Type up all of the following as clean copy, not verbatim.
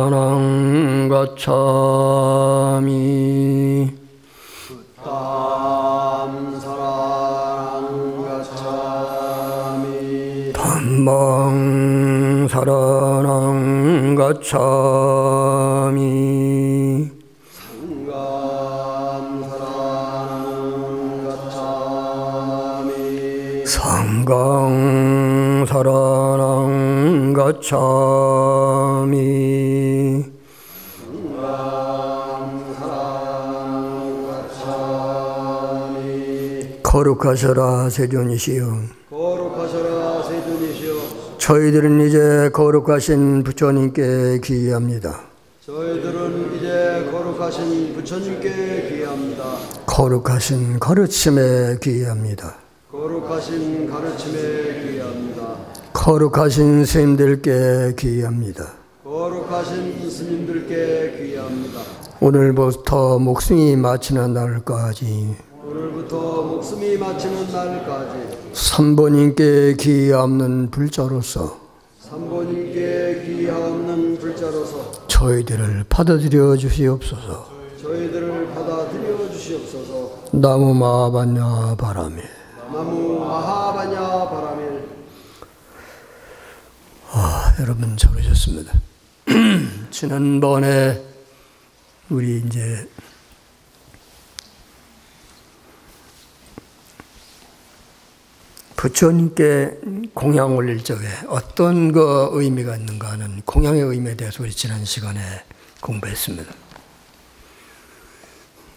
사랑가차미 tam sarangaccami 담방 사랑가차미 상감 상가차랑가차미 거룩하셔라 세존이시여 거룩하셔라 세존이시여 저희들은 이제 거룩하신 부처님께 귀의합니다. 저희들은 이제 거룩하신 부처님께 귀의합니다. 거룩하신 가르침에 귀의합니다. 거룩하신 가르침에 귀의합니다. 거룩하신 스님들께 귀의합니다. 거룩하신 스님들께 귀의합니다. 오늘부터 목숨이 마치는 날까지 오늘부터 목숨이 마치는 날까지 삼보님께 귀의하는 불자로서 삼보님께 귀의하옵는 불자로서 저희들을 받아들여 주시옵소서. 저희들을 받아들여 주시옵소서. 나무 마하반야 바라며. 나무 마하반야 바라밀. 여러분 잘 오셨습니다. 지난번에 우리 이제 부처님께 공양 올릴 적에 어떤 그 의미가 있는가 하는 공양의 의미에 대해서 우리 지난 시간에 공부했습니다.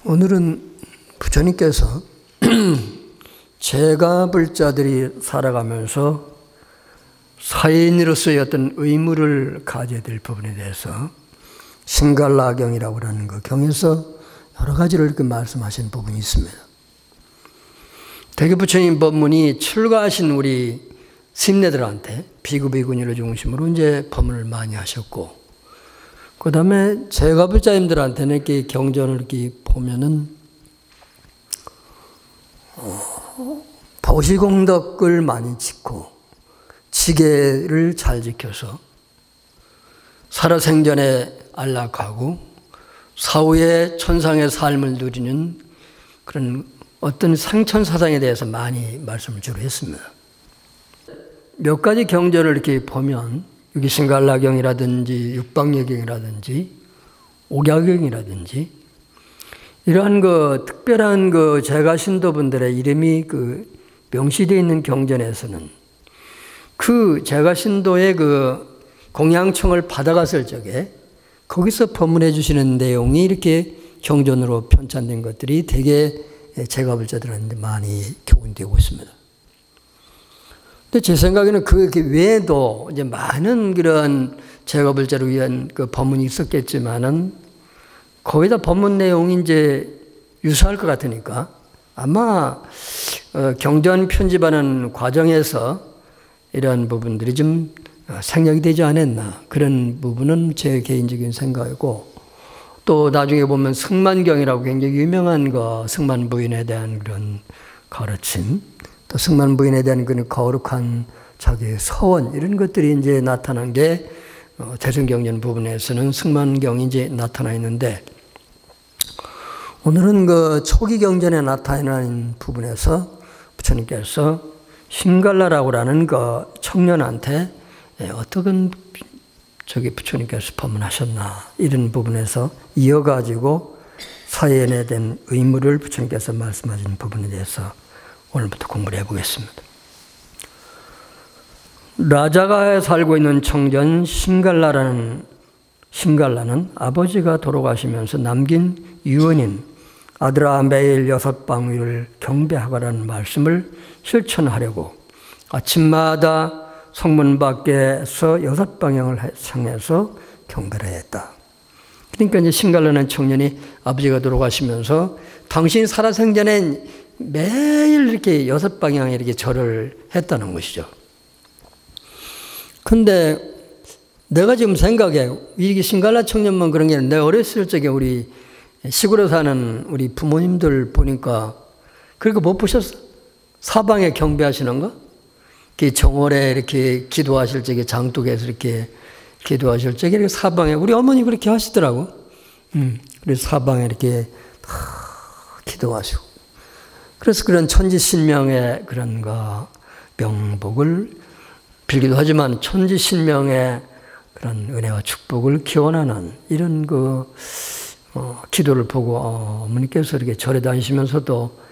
오늘은 부처님께서 제가불자들이 살아가면서 사인으로서의 어떤 의무를 가져야 될 부분에 대해서 신갈라경이라고 하는 그 경에서 여러 가지를 이렇게 말씀하신 부분이 있습니다. 대개부처님 법문이 출가하신 우리 스님네들한테 비구비구니를 중심으로 이제 법문을 많이 하셨고, 그 다음에 제가불자님들한테는 이렇게 경전을 이렇게 보면은 보시공덕을 많이 짓고 지계를 잘 지켜서 살아생전에 안락하고 사후에 천상의 삶을 누리는 그런 어떤 상천사상에 대해서 많이 말씀을 주로 했습니다. 몇 가지 경전을 이렇게 보면 여기 신갈라경이라든지 육방예경이라든지 옥야경이라든지 이러한 그 특별한 그 제가신도분들의 이름이 그 명시되어 있는 경전에서는 그 제가신도의 그 공양청을 받아갔을 적에 거기서 법문해 주시는 내용이 이렇게 경전으로 편찬된 것들이 되게 제가불자들한테 많이 교훈되고 있습니다. 근데 제 생각에는 그 외에도 이제 많은 그런 제가불자를 위한 그 법문이 있었겠지만은 거기다 법문 내용이 이제 유사할 것 같으니까 아마 경전 편집하는 과정에서 이러한 부분들이 좀 생략이 되지 않았나, 그런 부분은 제 개인적인 생각이고, 또 나중에 보면 승만경이라고 굉장히 유명한 거, 승만부인에 대한 그런 가르침, 또 승만부인에 대한 그런 거룩한 자기의 서원, 이런 것들이 이제 나타난 게 대승경전 부분에서는 승만경이 이제 나타나 있는데, 오늘은 그 초기 경전에 나타나는 부분에서 부처님께서 신갈라라고 하는 그 청년한테 어떤 부처님께서 법문하셨나, 이런 부분에서 이어가지고 사연에 대한 의무를 부처님께서 말씀하신 부분에 대해서 오늘부터 공부를 해보겠습니다. 라자가에 살고 있는 청년 신갈라는 아버지가 돌아가시면서 남긴 유언인 아들아 매일 6방위를 경배하라는 말씀을 실천하려고 아침마다 성문 밖에서 6방향을 향해서 경배를 했다. 그러니까 이제 신갈라는 청년이 아버지가 돌아가시면서 당신이 살아생전에 매일 이렇게 6방향에 이렇게 절을 했다는 것이죠. 근데 내가 지금 생각해, 이게 신갈라 청년만 그런 게 아니라 내가 어렸을 적에 우리 시골에 사는 우리 부모님들 보니까 그렇게 못 보셨어? 사방에 경배하시는 거? 정월에 이렇게 기도하실 적에 장독에서 이렇게 기도하실 적에 이렇게 사방에, 우리 어머니 그렇게 하시더라고. 그래서 사방에 이렇게 기도하시고. 그래서 그런 천지신명의 그런 명복을 빌기도 하지만 천지신명의 그런 은혜와 축복을 기원하는 이런 기도를 보고 어머니께서 이렇게 절에 다니시면서도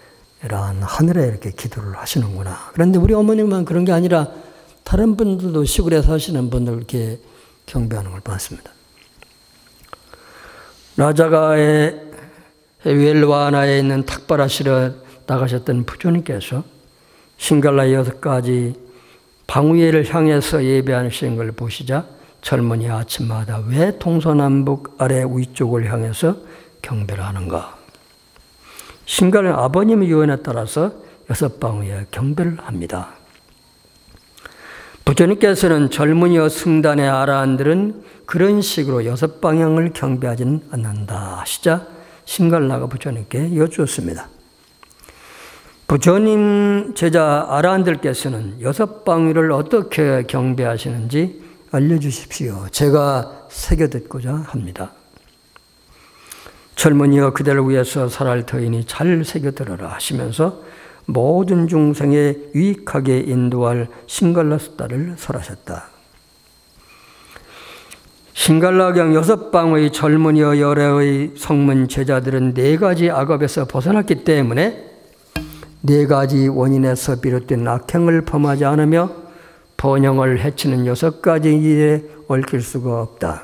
이러한 하늘에 이렇게 기도를 하시는구나. 그런데 우리 어머님만 그런 게 아니라 다른 분들도 시골에 사시는 분들 이렇게 경배하는 걸 봤습니다. 라자가의 웰와나에 있는 탁바라실에 나가셨던 부처님께서 신갈라 6가지 방위회를 향해서 예배하시는 걸 보시자 젊은이 아침마다 왜 동서남북 아래 위쪽을 향해서 경배를 하는가? 신갈은 아버님의 유언에 따라서 6방위에 경배를 합니다. 부처님께서는 젊은이와 승단의 아라한들은 그런 식으로 6방향을 경배하지는 않는다 하시자 신갈라가 부처님께 여쭈었습니다. 부처님 제자 아라한들께서는 6방위를 어떻게 경배하시는지 알려주십시오. 제가 새겨 듣고자 합니다. 젊은이와 그대를 위해서 살할 터이니 잘 새겨 들어라 하시면서 모든 중생에 유익하게 인도할 신갈라 숫다를 설하셨다. 신갈라경 6방의 젊은이와 열애의 성문 제자들은 4가지 악업에서 벗어났기 때문에 4가지 원인에서 비롯된 악행을 범하지 않으며 번영을 해치는 6가지 일에 얽힐 수가 없다.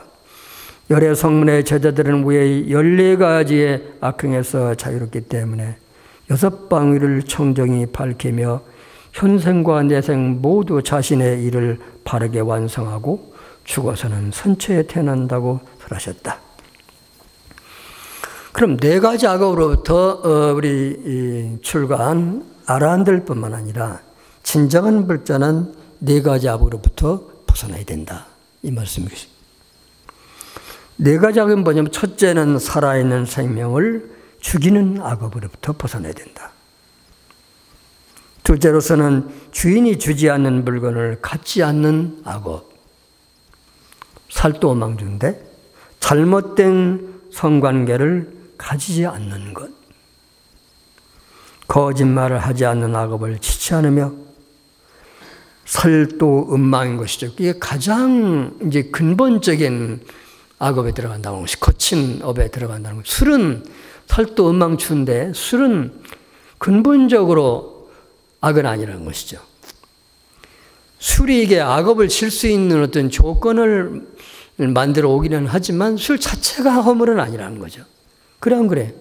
열애 성문의 제자들은 위에 14가지의 악행에서 자유롭기 때문에 6방위를 청정히 밝히며 현생과 내생 모두 자신의 일을 바르게 완성하고 죽어서는 선처에 태어난다고 설하셨다. 그럼 4가지 악업으로부터 우리 출가한 아라한들뿐만 아니라 진정한 불자는 4가지 악업으로부터 벗어나야 된다. 이 말씀이십니다. 4가지 악업은 뭐냐면 첫째는 살아있는 생명을 죽이는 악업으로부터 벗어나야 된다. 둘째로서는 주인이 주지 않는 물건을 갖지 않는 악업. 살도망주인데 잘못된 성관계를 가지지 않는 것. 거짓말을 하지 않는 악업을 지치 않으며 살도음망인 것이죠. 이게 가장 이제 근본적인 악업에 들어간다는 것이 거친 업에 들어간다는 것. 술은 살도음망주인데 술은 근본적으로 악은 아니라는 것이죠. 술이 이게 악업을 칠 수 있는 어떤 조건을 만들어 오기는 하지만 술 자체가 허물은 아니라는 거죠. 그래 안 그래?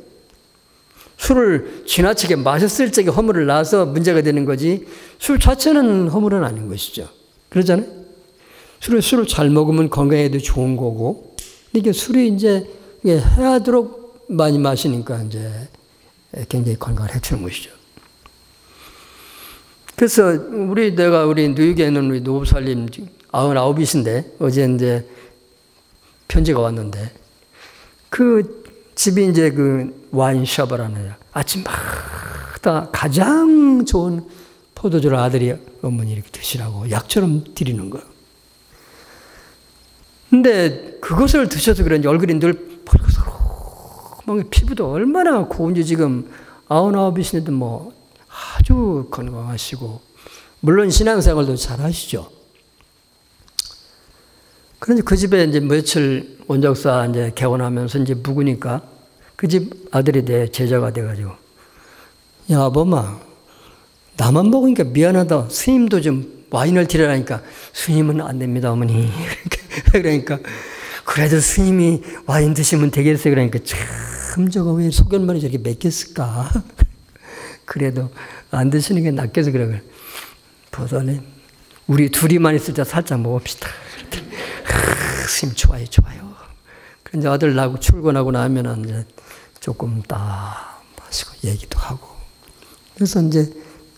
술을 지나치게 마셨을 적에 허물을 낳아서 문제가 되는 거지 술 자체는 허물은 아닌 것이죠. 그러잖아요? 술을 잘 먹으면 건강에도 좋은 거고 이게 술이 이제 해하도록 많이 마시니까 이제 굉장히 건강을 해치는 것이죠. 그래서 우리 뉴욕에 있는 우리 노부살님 99이신데 어제 이제 편지가 왔는데 그 집이 이제 그 와인숍이라는 아침마다 가장 좋은 포도주를 아들이 어머니 이렇게 드시라고 약처럼 드리는 거예요. 근데 그것을 드셔서 그런지 얼굴이 늘 붉어서 피부도 얼마나 고운지 지금 99이신데도 뭐 아주 건강하시고 물론 신앙생활도 잘 하시죠. 그런데 그 집에 이제 며칠 원적사 이제 개원하면서 이제 묵으니까 그 집 아들이 내 제자가 돼가지고 야 아범아 나만 먹으니까 미안하다. 스님도 좀 와인을 드리라니까 스님은 안 됩니다 어머니. 그러니까 그래도 스님이 와인 드시면 되겠어요. 그러니까 참 저거 왜 소견말이 저렇게 맺겠을까. 그래도 안 드시는 게 낫겠어. 그래. 보더니 우리 둘이만 있을 때 살짝 먹읍시다. 스님 좋아요. 그런데 아들 나고 출근하고 나면은 이제 조금 딱 마시고 얘기도 하고. 그래서 이제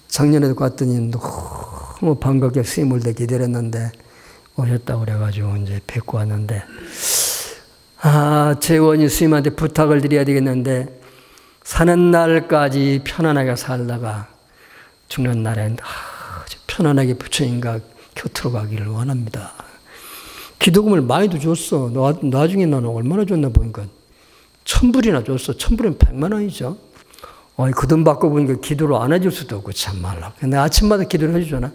작년에도 갔더니 너무 반갑게 스님을 더 기다렸는데 오셨다고 그래가지고 이제 뵙고 왔는데 재원이 스님한테 부탁을 드려야 되겠는데 사는 날까지 편안하게 살다가 죽는 날엔 아주 편안하게 부처님과 곁으로 가기를 원합니다. 기도금을 많이도 줬어. 나중에 나는 얼마나 줬나 보니까 1,000불이나 줬어. 1,000불이면 100만 원이죠. 그 돈 받고 보니까 기도를 안 해줄 수도 없고 참 말라. 근데 아침마다 기도를 해주잖아.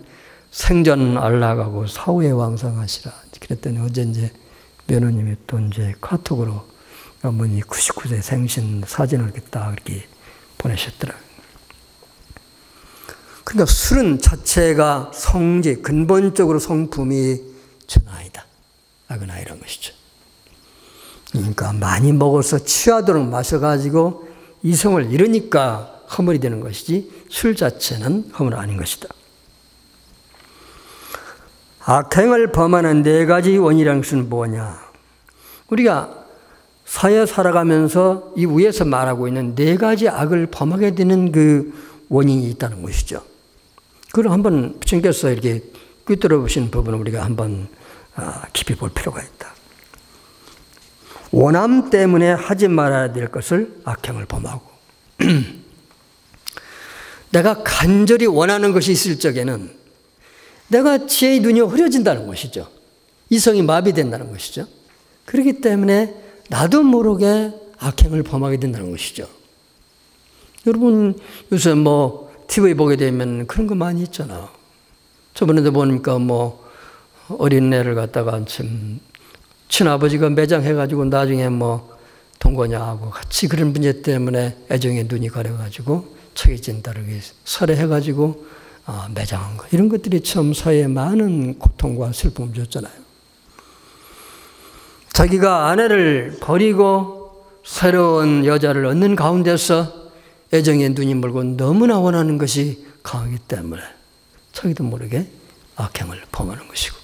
생전 안락하고 사후에 왕성하시라. 그랬더니 어제 이제 며느님이 또 이제 카톡으로 어머니 99세 생신 사진을 이렇게 딱 이렇게 보내셨더라. 그러니까 술은 자체가 성질, 근본적으로 성품이 전아이다. 악은 이런 것이죠. 그러니까 많이 먹어서 취하도록 마셔가지고 이성을 잃으니까 허물이 되는 것이지 술 자체는 허물 아닌 것이다. 악행을 범하는 4가지 원인이라는 것은 뭐냐? 우리가 사회 살아가면서 이 위에서 말하고 있는 4가지 악을 범하게 되는 그 원인이 있다는 것이죠. 그걸 한번 부처님께서 이렇게 꿰뚫어 보신 부분을 우리가 한번 깊이 볼 필요가 있다. 원함 때문에 하지 말아야 될 것을 악행을 범하고 내가 간절히 원하는 것이 있을 적에는 내가 지혜의 눈이 흐려진다는 것이죠. 이성이 마비된다는 것이죠. 그렇기 때문에 나도 모르게 악행을 범하게 된다는 것이죠. 여러분 요새 TV 보게 되면 그런 거 많이 있잖아. 저번에도 보니까 어린애를 갖다가 참 친아버지가 매장해가지고 나중에 동거냐하고 같이 그런 문제 때문에 애정의 눈이 가려가지고 책임진 딸을 살해해가지고 매장한 거. 이런 것들이 참 사회에 많은 고통과 슬픔을 줬잖아요. 자기가 아내를 버리고 새로운 여자를 얻는 가운데서 애정의 눈이 멀고 너무나 원하는 것이 강하기 때문에 자기도 모르게 악행을 범하는 것이고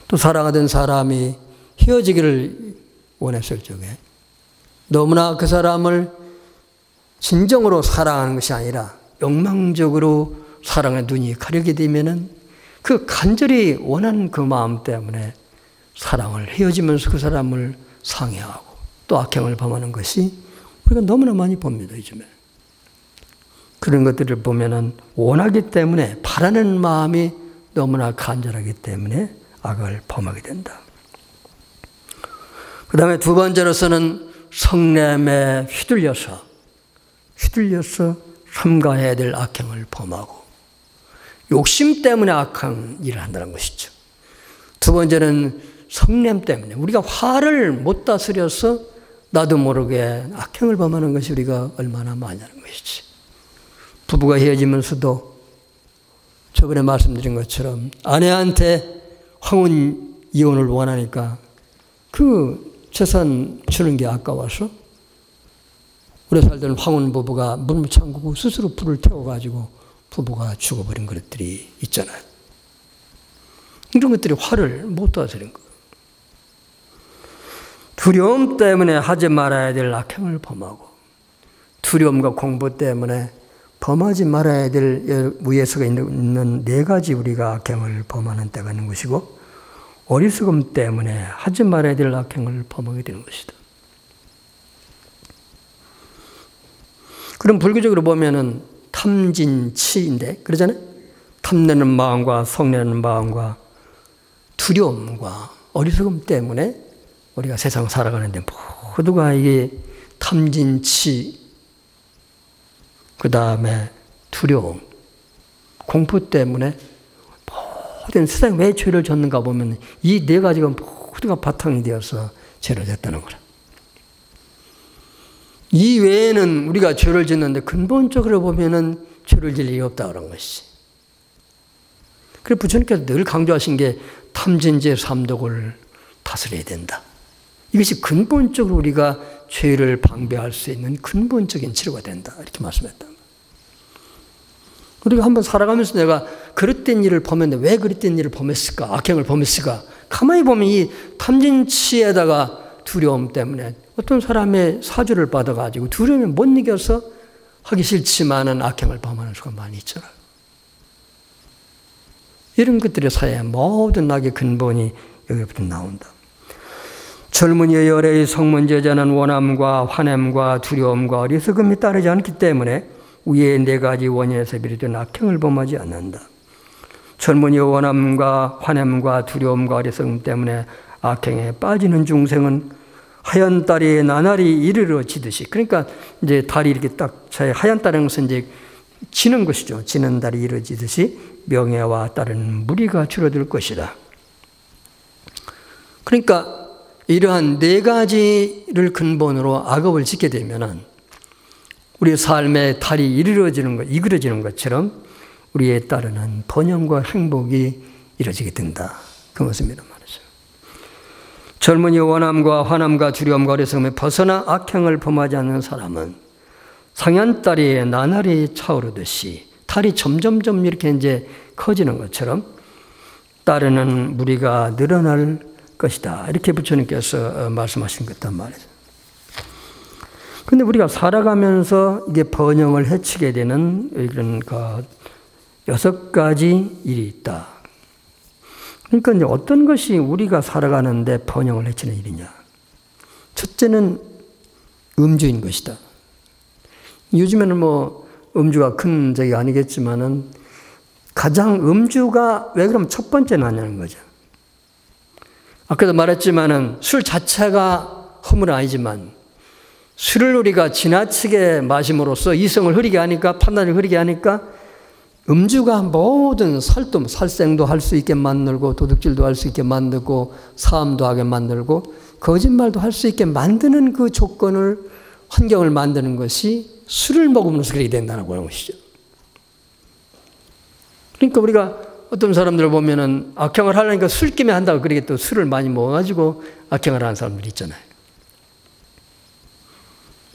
또 사랑하던 사람이 헤어지기를 원했을 적에 너무나 그 사람을 진정으로 사랑하는 것이 아니라 욕망적으로 사랑의 눈이 가려게 되면은 그 간절히 원하는 그 마음 때문에 사랑을 헤어지면서 그 사람을 상해하고 또 악행을 범하는 것이 우리가 너무나 많이 봅니다, 요즘에. 그런 것들을 보면은 원하기 때문에 바라는 마음이 너무나 간절하기 때문에 악을 범하게 된다. 그 다음에 2번째로서는 성냄에 휘둘려서 삼가해야 될 악행을 범하고 욕심 때문에 악한 일을 한다는 것이죠. 2번째는 성냄 때문에 우리가 화를 못 다스려서 나도 모르게 악행을 범하는 것이 우리가 얼마나 많냐는 것이지. 부부가 헤어지면서도 저번에 말씀드린 것처럼 아내한테 황혼 이혼을 원하니까 그 재산 주는 게 아까워서 오래 살던 황혼 부부가 문을 잠그고 스스로 불을 태워가지고 부부가 죽어버린 것들이 있잖아요. 이런 것들이 화를 못 다스린 거예요. 두려움 때문에 하지 말아야 될 악행을 범하고 두려움과 공부 때문에 범하지 말아야 될 위에서가 있는 4가지 우리가 악행을 범하는 때가 있는 것이고 어리석음 때문에 하지 말아야 될 악행을 범하게 되는 것이다. 그럼 불교적으로 보면은 탐진치인데 그러잖아요. 탐내는 마음과 성내는 마음과 두려움과 어리석음 때문에 우리가 세상 살아가는데 모두가 이게 탐진치 그 다음에 두려움, 공포 때문에 모든 세상에 왜 죄를 졌는가 보면 이 4가지가 모두가 바탕이 되어서 죄를 졌다는 거라. 이 외에는 우리가 죄를 짓는데 근본적으로 보면은 죄를 질 일이 없다 그런 것이지. 그래서 부처님께서 늘 강조하신 게 탐진제 3독을 다스려야 된다. 이것이 근본적으로 우리가 죄를 방배할 수 있는 근본적인 치료가 된다. 이렇게 말씀했다. 우리가 한번 살아가면서 내가 그릇된 일을 범했는데 왜 그릇된 일을 범했을까? 악행을 범했을까? 가만히 보면 이 탐진치에다가 두려움 때문에 어떤 사람의 사주를 받아가지고 두려움에 못 이겨서 하기 싫지만은 악행을 범하는 수가 많이 있잖아요. 이런 것들이 사회의 모든 악의 근본이 여기부터 나온다. 젊은이의 열애의 성문제자는 원함과 환함과 두려움과 어리석음이 따르지 않기 때문에 위의 4가지 원인에서 비롯된 악행을 범하지 않는다. 젊은이의 원함과 환함과 두려움과 어리석음 때문에 악행에 빠지는 중생은 하얀 달이 나날이 이르러지듯이, 그러니까 이제 달이 이렇게 딱 하얀 달이라는 것은 이제 지는 것이죠. 지는 달이 이루어지듯이 명예와 따르는 무리가 줄어들 것이다. 그러니까 이러한 네 가지를 근본으로 악업을 짓게 되면은 우리 삶의 달이 이그러지는 것처럼 우리에 따르는 번영과 행복이 이루어지게 된다. 그 것입니다 말이죠. 젊은이 원함과 환함과 두려움과 어리석음에 벗어나 악행을 범하지 않는 사람은 상얀달이 나날이 차오르듯이 달이 점점점 이렇게 이제 커지는 것처럼 따르는 무리가 늘어날 것이다. 이렇게 부처님께서 말씀하신 것 같단 말이죠. 그런데 우리가 살아가면서 이게 번영을 해치게 되는 이런 6가지 일이 있다. 그러니까 이제 어떤 것이 우리가 살아가는데 번영을 해치는 일이냐. 첫째는 음주인 것이다. 요즘에는 뭐 음주가 큰 적이 아니겠지만은 가장 음주가 왜 그러면 첫 번째 나냐는 거죠. 아까도 말했지만은 술 자체가 허물은 아니지만 술을 우리가 지나치게 마심으로써 이성을 흐리게 하니까, 판단을 흐리게 하니까 음주가 모든 살생도 할 수 있게 만들고, 도둑질도 할 수 있게 만들고, 사함도 하게 만들고, 거짓말도 할 수 있게 만드는 그 조건을, 환경을 만드는 것이 술을 먹으면서 그렇게 된다고 하는 것이죠. 그러니까 우리가 어떤 사람들을 보면은 악행을 하려니까 술김에 한다고 그렇게 또 술을 많이 먹어가지고 악행을 하는 사람들이 있잖아요.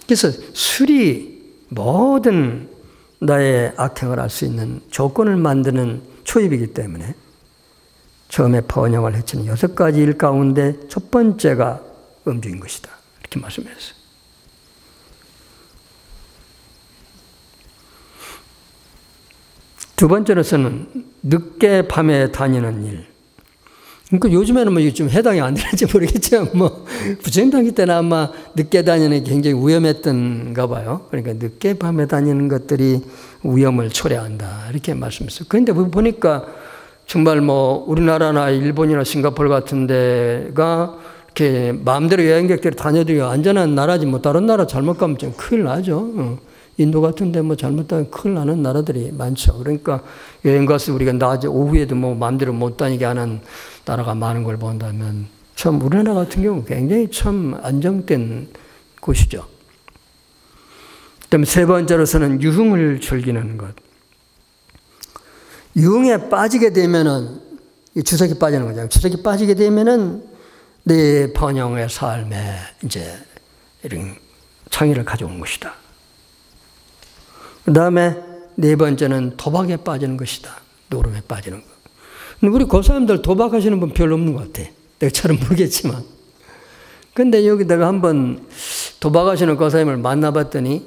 그래서 술이 모든 나의 악행을 할 수 있는 조건을 만드는 초입이기 때문에 처음에 번영을 해치는 6가지 일 가운데 첫 번째가 음주인 것이다. 이렇게 말씀했어요. 두 번째로서는 늦게 밤에 다니는 일. 그러니까 요즘에는 뭐 이게 좀 해당이 안 되는지 모르겠지만 뭐 부처님 당시 때는 아마 늦게 다니는 게 굉장히 위험했던가 봐요. 그러니까 늦게 밤에 다니는 것들이 위험을 초래한다. 이렇게 말씀했어요. 그런데 보니까 정말 뭐 우리나라나 일본이나 싱가포르 같은 데가 이렇게 마음대로 여행객들이 다녀도 안전한 나라지 뭐 다른 나라 잘못 가면 좀 큰일 나죠. 인도 같은 데 뭐 잘못하면 큰일 나는 나라들이 많죠. 그러니까 여행 가서 우리가 낮에 오후에도 뭐 마음대로 못 다니게 하는 나라가 많은 걸 본다면 참 우리나라 같은 경우 굉장히 참 안정된 곳이죠. 그다음에 세 번째로서는 유흥을 즐기는 것. 유흥에 빠지게 되면은 주석이 빠지는 거잖아요. 주석이 빠지게 되면은 내 번영의 삶에 이제 이런 창의를 가져온 것이다. 그 다음에 네 번째는 도박에 빠지는 것이다. 노름에 빠지는 것. 근데 우리 고사님들 도박하시는 분 별로 없는 것 같아. 내가 잘 모르겠지만. 근데 여기다가 한번 도박하시는 고사님을 만나봤더니,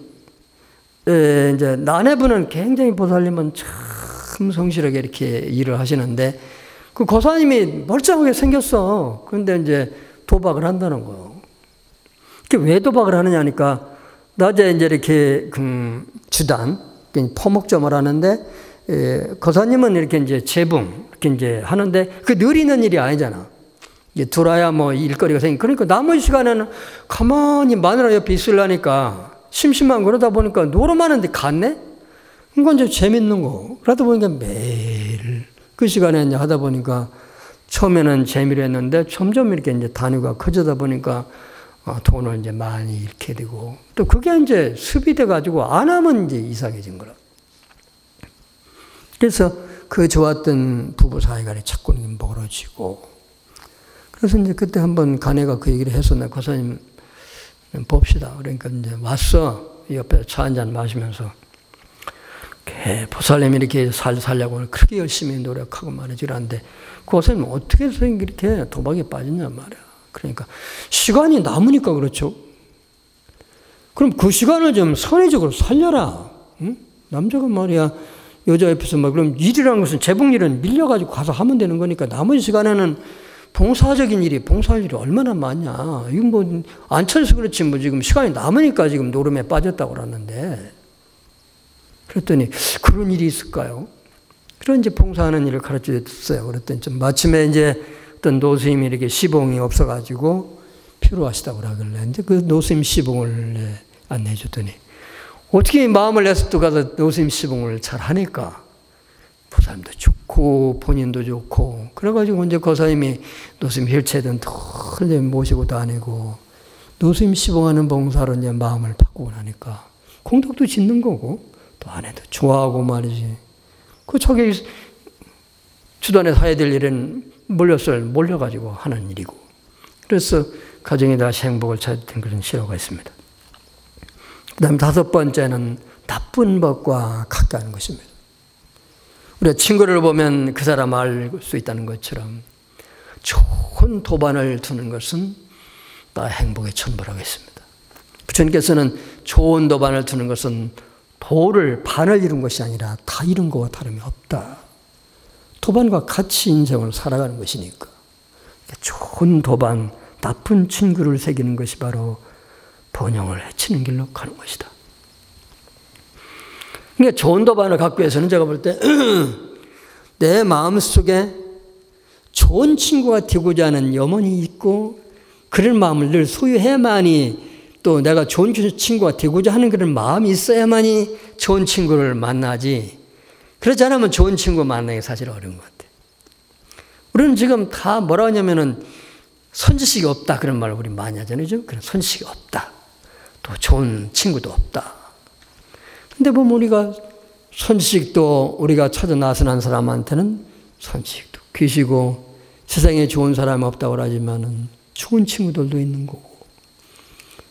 이제 나네분은 굉장히 보살님은 참 성실하게 이렇게 일을 하시는데, 그 고사님이 멀쩡하게 생겼어. 그런데 이제 도박을 한다는 거예요. 왜 도박을 하느냐 하니까, 낮에 이제 이렇게 주단, 포목점을 하는데, 거사님은 이렇게 이제 재붕, 이렇게 이제 하는데, 그 늘 있는 일이 아니잖아. 이제 들어야 뭐 일거리가 그러니까 나머지 시간에는 가만히 마누라 옆에 있으려니까 심심한 그러다 보니까 노름하는데 갔네? 이건 좀 재밌는 거. 그러다 보니까 매일 그 시간에 이제 하다 보니까 처음에는 재미로 했는데 점점 이렇게 이제 단위가 커지다 보니까 돈을 이제 많이 잃게 되고 또 그게 이제 습이 돼가지고 안 하면 이제 이상해진 거라. 그래서 그 좋았던 부부 사이가 자꾸 멀어지고 그래서 이제 그때 한번 가네가 그 얘기를 해서 내가 고사님 봅시다. 그러니까 이제 왔어. 옆에 차 한잔 마시면서 보살님이 이렇게 살려고 그렇게 열심히 노력하고 말이지라는데 고사님 어떻게 해서 이렇게 도박에 빠졌냐 말이야. 그러니까 시간이 남으니까 그렇죠. 그럼 그 시간을 좀 선의적으로 살려라. 응? 남자가 말이야 여자 옆에서 막 그럼 일이라는 것은 재봉일은 밀려가지고 가서 하면 되는 거니까 나머지 시간에는 봉사적인 일이 봉사할 일이 얼마나 많냐. 이건 뭐 안 쳐서 그렇지 뭐 지금 시간이 남으니까 지금 노름에 빠졌다고 그러는데 그랬더니 그런 일이 있을까요? 그런 이제 봉사하는 일을 가르쳐 줬어요. 그랬더니 좀 마침에 이제 어떤 노스님이 이렇게 시봉이 없어가지고 필요하시다고 그러길래 이제 그 노스님 시봉을 안내해 줬더니 어떻게 마음을 내서 또 가서 노스님 시봉을 잘 하니까 보살님도 좋고 본인도 좋고 그래가지고 이제 거사님이 노스님 힐체든 덜 모시고 다니고 노스님 시봉하는 봉사로 이제 마음을 바꾸고 나니까 공덕도 짓는 거고 또 아내도 좋아하고 말이지. 그 저기 주단에서 해야 될 일은 몰려가지고 하는 일이고. 그래서 가정에 다시 행복을 찾는 그런 실화가 있습니다. 그 다음 5번째는 나쁜 법과 같게 하는 것입니다. 우리가 친구를 보면 그 사람 알 수 있다는 것처럼 좋은 도반을 두는 것은 나 행복의 천부라고 했습니다. 부처님께서는 좋은 도반을 두는 것은 도를 반을 이룬 것이 아니라 다 이룬 것과 다름이 없다. 도반과 같이 인생을 살아가는 것이니까. 좋은 도반, 나쁜 친구를 새기는 것이 바로 번영을 해치는 길로 가는 것이다. 그러니까 좋은 도반을 갖기 위해서는 제가 볼 때 내 마음속에 좋은 친구가 되고자 하는 염원이 있고 그런 마음을 늘 소유해야만이 또 내가 좋은 친구가 되고자 하는 그런 마음이 있어야만이 좋은 친구를 만나지. 그렇지 않으면 좋은 친구 만나기 사실 어려운 것 같아요. 우리는 지금 다 뭐라 하냐면은 선지식이 없다 그런 말을 우리 많이 하잖아요. 그런 선지식이 없다. 또 좋은 친구도 없다. 근데 보면 우리가 선지식도 우리가 찾아 나서는 사람한테는 선지식도 귀시고 세상에 좋은 사람이 없다고 하지만은 좋은 친구들도 있는 거고.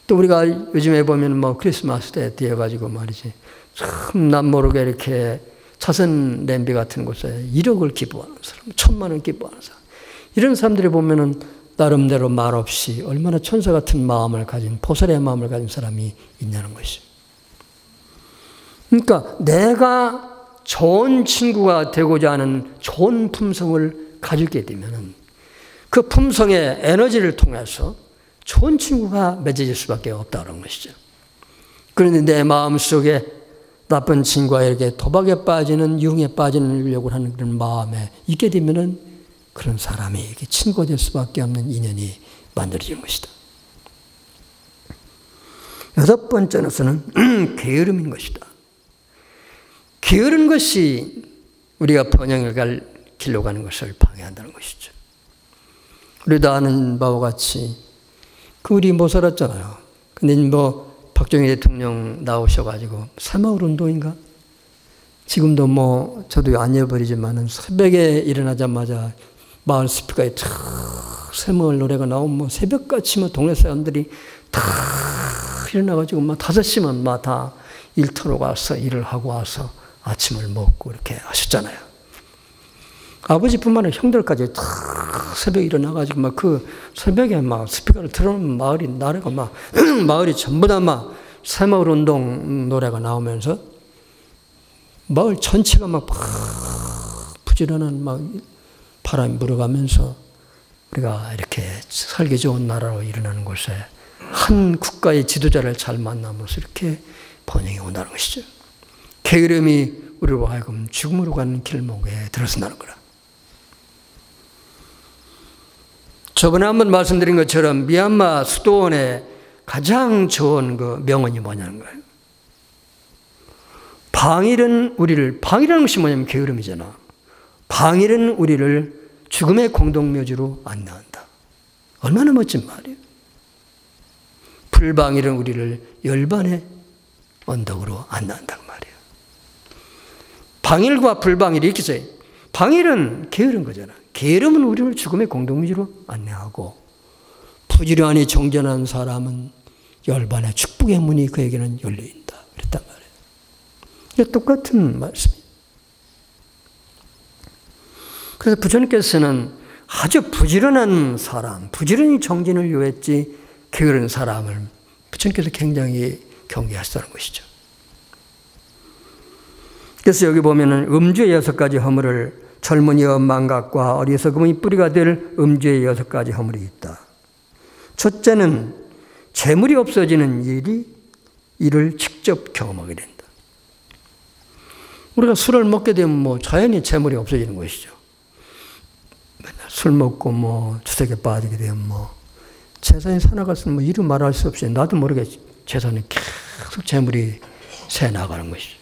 또 우리가 요즘에 보면 뭐 크리스마스 때 되어가지고 말이지. 참 남모르게 이렇게 차선 냄비 같은 곳에 1억을 기부하는 사람, 1,000만 원 기부하는 사람. 이런 사람들이 보면은 나름대로 말없이 얼마나 천사 같은 마음을 가진, 보살의 마음을 가진 사람이 있냐는 것이죠. 그러니까 내가 좋은 친구가 되고자 하는 좋은 품성을 가지게 되면은 그 품성의 에너지를 통해서 좋은 친구가 맺어질 수밖에 없다는 것이죠. 그런데 내 마음속에 나쁜 친구와 이렇게 도박에 빠지는, 유흥에 빠지려고 하는 그런 마음에 있게 되면은 그런 사람이 이렇게 친구가 될 수밖에 없는 인연이 만들어지는 것이다. 6번째로서는 게으름인 것이다. 게으른 것이 우리가 번영을 갈 길로 가는 것을 방해한다는 것이죠. 우리도 아는 바와 같이 우리 못 살았잖아요. 근데 뭐 박정희 대통령 나오셔가지고 새마을 운동인가? 지금도 뭐 저도 안 잊어버리지만은 새벽에 일어나자마자 마을 스피커에 탁 새마을 노래가 나오면 뭐 새벽같이 뭐 동네 사람들이 다 일어나가지고 막 5시면 막 다 일터로 가서 일을 하고 와서 아침을 먹고 이렇게 하셨잖아요. 아버지뿐만 아니라 형들까지 다 새벽에 일어나가지고 막 그 새벽에 막 스피커를 틀어놓으면 마을이 나래가 막 마을이 전부 다 막 새마을 운동 노래가 나오면서 마을 전체가 막 부지런한 막 바람이 불어가면서 우리가 이렇게 살기 좋은 나라로 일어나는 곳에 한 국가의 지도자를 잘 만나면서 이렇게 번영이 온다는 것이죠. 게으름이 우리로 하여금 죽음으로 가는 길목에 들어선다는 거라. 저번에 한번 말씀드린 것처럼 미얀마 수도원의 가장 좋은 그 명언이 뭐냐는 거예요. 방일은 방이라는 것이 뭐냐면 게으름이잖아. 방일은 우리를 죽음의 공동묘지로 안내한다. 얼마나 멋진 말이에요. 불방일은 우리를 열반의 언덕으로 안내한다는 말이에요. 방일과 불방일이 이렇게 써요. 방일은 게으른 거잖아. 게으름은 우리를 죽음의 공동묘지로 안내하고 부지런히 정전한 사람은 열반의 축복의 문이 그에게는 열려있다. 그랬단 말이에요. 이게 똑같은 말씀이에요. 그래서 부처님께서는 아주 부지런한 사람, 부지런히 정진을 요했지 게으른 사람을 부처님께서 굉장히 경계하시다는 것이죠. 그래서 여기 보면은 음주의 6가지 허물을 젊은이와 망각과 어리석음의 뿌리가 될 음주의 6가지 허물이 있다. 첫째는 재물이 없어지는 이를 직접 경험하게 된다. 우리가 술을 먹게 되면 뭐 자연히 재물이 없어지는 것이죠. 맨날 술 먹고 뭐 주색에 빠지게 되면 뭐 재산이 살아갔으면 뭐 이루 말할 수 없이 나도 모르게 재산이 계속 재물이 새 나가는 것이죠.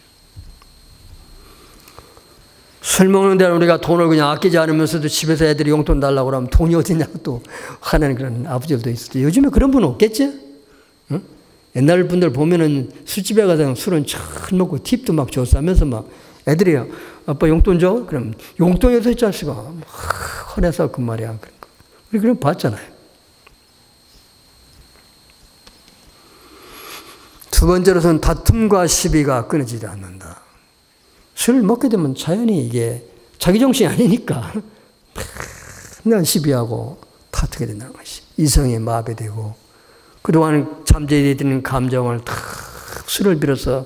술 먹는 데는 우리가 돈을 그냥 아끼지 않으면서도 집에서 애들이 용돈 달라고 그러면 돈이 어디냐고 또 하는 그런 아버지들도 있었죠. 요즘에 그런 분은 없겠지? 응? 옛날 분들 보면은 술집에 가서 술은 잘 먹고 팁도 막 줬으면서 막 애들이 아빠 용돈 줘? 그럼 용돈이 어디 있지 않습니까? 헌해서 그 말이야. 우리 그런 거 봤잖아요. 두 번째로서는 다툼과 시비가 끊어지지 않는다. 술을 먹게 되면 자연히 이게 자기 정신이 아니니까 맨날 시비하고 다투게 된다는 것이. 이성이 마비되고 그동안 잠재되어 있는 감정을 다 술을 빌어서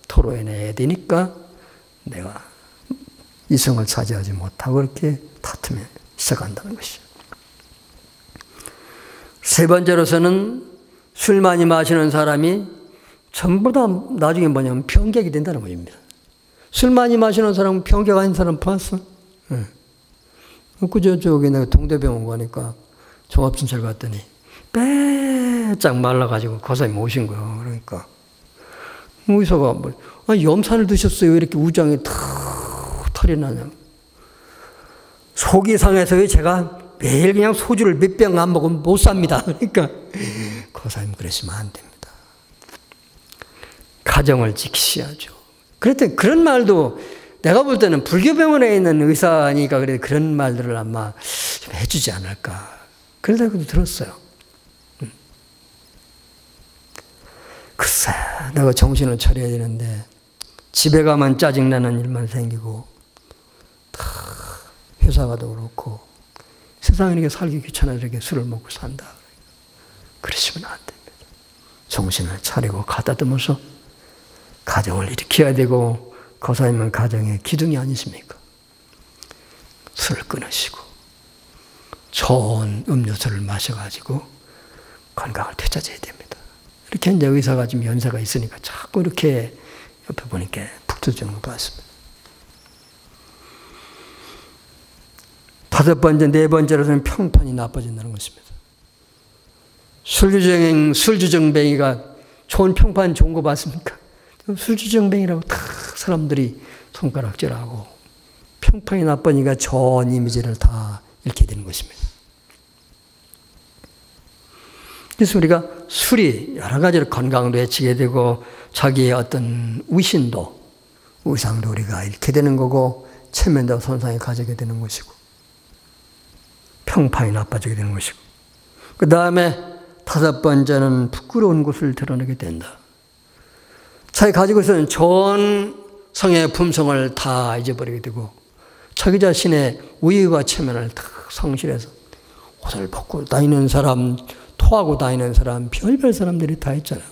토로해내야 되니까 내가 이성을 차지하지 못하고 이렇게 다투며 시작한다는 것이죠. 세 번째로서는 술 많이 마시는 사람이 전부 다 나중에 뭐냐면 병객이 된다는 것입니다. 술 많이 마시는 사람은 병객 아닌 사람 봤어? 응. 그저 저기 내가 동대병원 가니까 종합진찰 갔더니 빼짝 말라가지고 거사님 오신 거예요. 그러니까 의사가 뭐 염산을 드셨어요? 왜 이렇게 우장에 털이 나냐? 속이 상해서 제가 매일 그냥 소주를 몇 병 안 먹으면 못 삽니다. 그러니까 거사님 그러시면 안 됩니다. 가정을 지키셔야죠. 그랬더니 그런 말도 내가 볼 때는 불교병원에 있는 의사니까 그래 그런 말들을 아마 좀 해주지 않을까. 그런 생각도 들었어요. 글쎄, 내가 정신을 차려야 되는데 집에 가면 짜증나는 일만 생기고 다 회사 가도 그렇고 세상에 이렇게 살기 귀찮아서 이렇게 술을 먹고 산다. 그러시면 안 됩니다. 정신을 차리고 가다듬어서 가정을 일으켜야 되고 거사님은 가정의 기둥이 아니십니까? 술을 끊으시고 좋은 음료수를 마셔가지고 건강을 되찾아야 됩니다. 이렇게 이제 의사가 지금 연세가 있으니까 자꾸 이렇게 옆에 보니까 푹 터지는 것 같습니다. 다섯 번째, 네 번째로서는 평판이 나빠진다는 것입니다. 술주정뱅이가 좋은 평판 좋은 거 봤습니까? 술주정뱅이라고 다 사람들이 손가락질하고 평판이 나쁘니까 좋은 이미지를 다 잃게 되는 것입니다. 그래서 우리가 술이 여러 가지로 건강도 해치게 되고 자기의 어떤 위신도, 의상도 우리가 잃게 되는 거고 체면도 손상이 가지게 되는 것이고 평판이 나빠지게 되는 것이고 그 다음에 다섯 번째는 부끄러운 것을 드러내게 된다. 자기 가지고 있는 좋은 성의 품성을 다 잊어버리게 되고 자기 자신의 우위와 체면을 다 상실해서 옷을 벗고 다니는 사람, 토하고 다니는 사람, 별별 사람들이 다 있잖아요.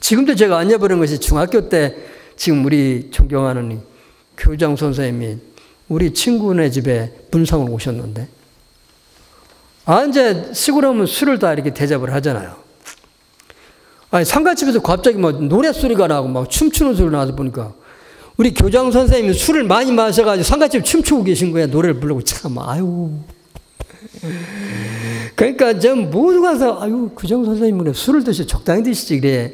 지금도 제가 안 잊어버린 것이 중학교 때 지금 우리 존경하는 교장 선생님이 우리 친구네 집에 분상을 오셨는데 이제 시골에 오면 술을 다 이렇게 대접을 하잖아요. 아니, 상가집에서 갑자기 막 노랫소리가 나고 막 춤추는 소리 나서 보니까 우리 교장 선생님이 술을 많이 마셔가지고 상가집에 춤추고 계신 거야. 노래를 부르고 참, 아유. 그러니까 전 모두 가서, 아유, 교장 선생님은 술을 드시, 적당히 드시지. 그래.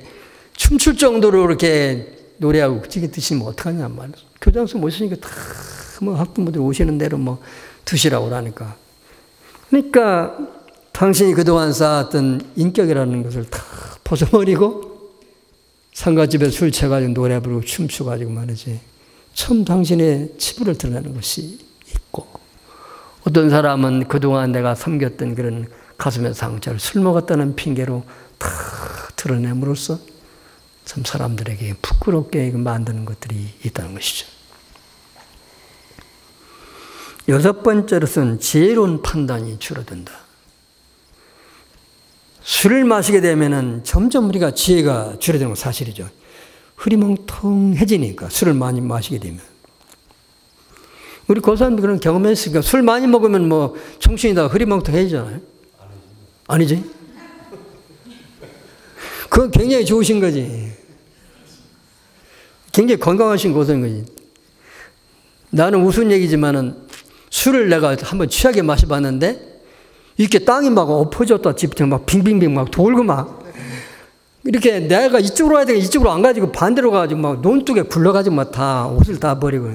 춤출 정도로 이렇게 노래하고 그렇게 드시면 어떡하냐 말이야. 교장 선생님 오시니까 다 뭐 학부모들 오시는 대로 뭐 드시라고 하니까. 그러니까 당신이 그동안 쌓았던 인격이라는 것을 다 벗어버리고 상가집에 술 취해가지고 노래 부르고 춤추가지고 말이지. 처음 당신의 치부를 드러내는 것이 있고 어떤 사람은 그동안 내가 섬겼던 그런 가슴의 상처를 술 먹었다는 핑계로 다 드러냄으로써 참 사람들에게 부끄럽게 만드는 것들이 있다는 것이죠. 여섯 번째로서는 지혜로운 판단이 줄어든다. 술을 마시게 되면은 점점 우리가 지혜가 줄어드는 건 사실이죠. 흐리멍텅해지니까 술을 많이 마시게 되면. 우리 고사님도 그런 경험했으니까 술 많이 먹으면 뭐 정신이 다 흐리멍텅해지잖아요. 아니지? 그건 굉장히 좋으신 거지. 굉장히 건강하신 고소인 거지. 나는 우스운 얘기지만은 술을 내가 한번 취하게 마셔봤는데 이렇게 땅이 막 엎어졌다 집에 막 빙빙빙 막 돌고 막 이렇게 내가 이쪽으로 가야 되니까 이쪽으로 안 가지고 반대로 가지고 막 논둑에 굴러가지고 막 다 옷을 다 버리고.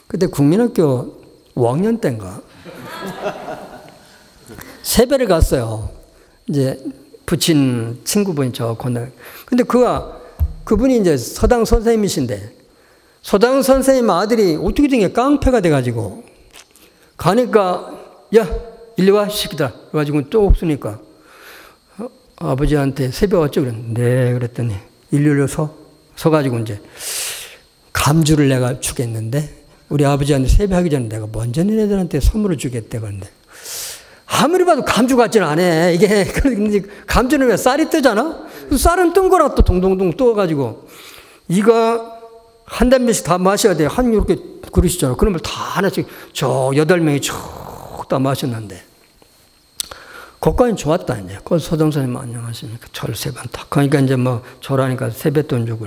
그때 국민학교 5학년 때인가 세배를 갔어요. 이제 부친 친구분이 저 건너. 근데 그분이 이제 서당 선생님이신데 서당 선생님 아들이 어떻게 된 게 깡패가 돼가지고 가니까 야 일리 와 시키다 그래가지고 또 없으니까 아버지한테 세배 왔죠? 그랬는데 네 그랬더니 일렬로 서가지고 이제 감주를 내가 주겠는데 우리 아버지한테 세배하기 전에 내가 먼저 너네들한테 선물을 주겠대 그런데 아무리 봐도 감주 같지는 않아. 이게 감주는 왜 쌀이 뜨잖아? 쌀은 뜬 거라 또 동동동 떠가지고 이거 한 담배씩 다 마셔야 돼. 한 이렇게 그릇이잖아. 그러면 다 하나씩 저 8명이 쭉 다 마셨는데 거기까지 좋았다 이제. 그 서정선생님 안녕하십니까? 절 세번 탁. 그러니까 이제 뭐 절하니까 세뱃돈 주고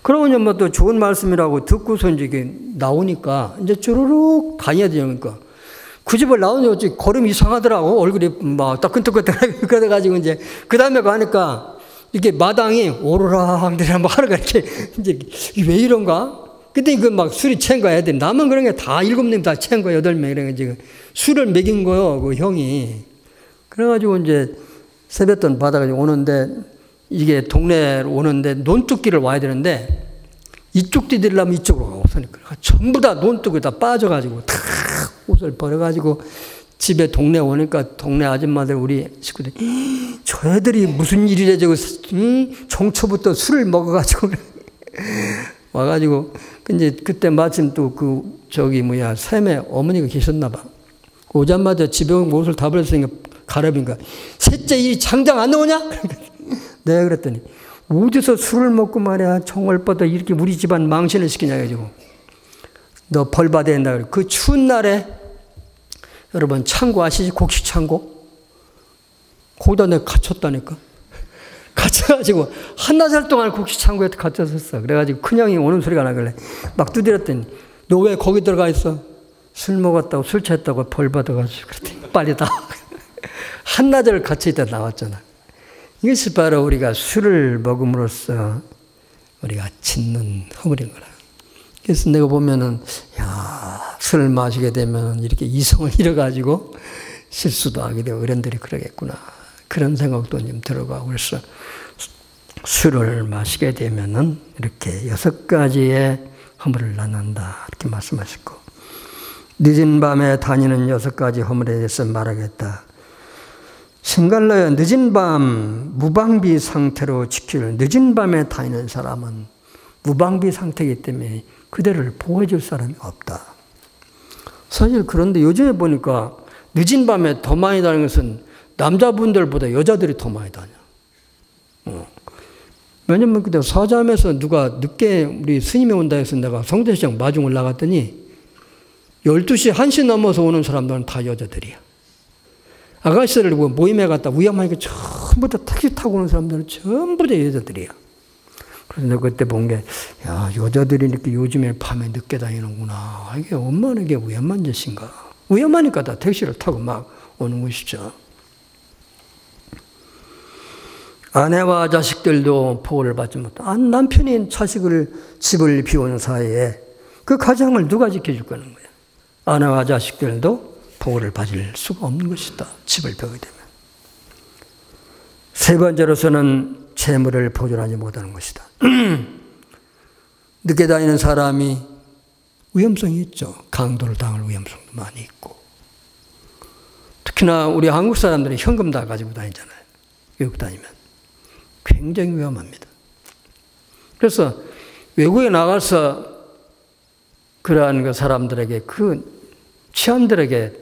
그러고 이제 뭐 또 좋은 말씀이라고 듣고서 이제 이게 나오니까 이제 쭈루룩 다녀야 되니까 그 집을 나오니 어찌 걸음이 이상하더라고. 얼굴이 막 따끈따끈하게 그래가지고 이제 그 다음에 가니까 이렇게 마당이 오르락내리락 막 하루가 이렇게 이제 왜 이런가? 그때 그 막 술이 취한 거야. 애들이. 나만 그런 게 다 7명 다 취한 거야. 8명 이래가지고 술을 먹인 거요. 그 형이. 그래가지고 이제 세뱃돈 받아가지고 오는데 이게 동네로 오는데 논뚝길을 와야 되는데 이쪽 뒤들려면 이쪽으로 가니까 전부 다 논뚝에 다 빠져가지고 다 옷을 버려가지고 집에 동네 오니까 동네 아줌마들 우리 식구들 저 애들이 무슨 일이래 저거 정초부터 술을 먹어가지고 와가지고 근데 그때 마침 또 샘에 어머니가 계셨나 봐. 오자마자 집에 온 옷을 다 버렸으니까 가라비니까 셋째 이 장장 안 나오냐? 내가 그랬더니 어디서 술을 먹고 말이야 총을 뻗어 이렇게 우리 집안 망신을 시키냐 해가지고 너 벌 받아야 된다 그래. 그 추운 날에 여러분 창고 아시지? 곡식 창고? 거기다 내가 갇혔다니까. 갇혀가지고 한나절 동안 곡식 창고에 갇혔었어. 그래가지고 큰형이 오는 소리가 나길래 막 두드렸더니 너 왜 거기 들어가 있어? 술 먹었다고 술 취했다고 벌 받아가지고 그랬더니 빨리 나와. 한나절 갇혀있다 나왔잖아. 이것이 바로 우리가 술을 먹음으로써 우리가 짓는 허물인 거라. 그래서 내가 보면은, 술을 마시게 되면 이렇게 이성을 잃어가지고 실수도 하게 되고 어른들이 그러겠구나. 그런 생각도 좀 들어가고 그래서 술을 마시게 되면은 이렇게 6가지의 허물을 낳는다. 이렇게 말씀하셨고. 늦은 밤에 다니는 6가지 허물에 대해서 말하겠다. 신갈로에 늦은 밤 무방비 상태로 지킬 늦은 밤에 다니는 사람은 무방비 상태이기 때문에 그대를 보호해 줄 사람이 없다. 사실 그런데 요즘에 보니까 늦은 밤에 더 많이 다니는 것은 남자분들보다 여자들이 더 많이 다녀. 왜냐면 그때 사자함에서 누가 늦게 우리 스님이 온다 해서 내가 성대시장 마중을 나갔더니 12시, 1시 넘어서 오는 사람들은 다 여자들이야. 아가씨들 모임에 갔다 위험하니까 전부 다 택시 타고 오는 사람들은 전부 다 여자들이야. 그래서 내가 그때 본 게, 여자들이 이렇게 요즘에 밤에 늦게 다니는구나. 이게 얼마나 이게 위험한 짓인가. 위험하니까 다 택시를 타고 막 오는 것이죠. 아내와 자식들도 보호를 받지 못하. 남편이 집을 비우는 사이에 그 가정을 누가 지켜줄 거는 거야. 아내와 자식들도 보호를 받을 수가 없는 것이다. 집을 비우게 되면. 세 번째로서는 재물을 보존하지 못하는 것이다. 늦게 다니는 사람이 위험성이 있죠. 강도를 당할 위험성도 많이 있고. 특히나 우리 한국 사람들은 현금 다 가지고 다니잖아요. 외국 다니면. 굉장히 위험합니다. 그래서 외국에 나가서 그러한 그 사람들에게 그 치안들에게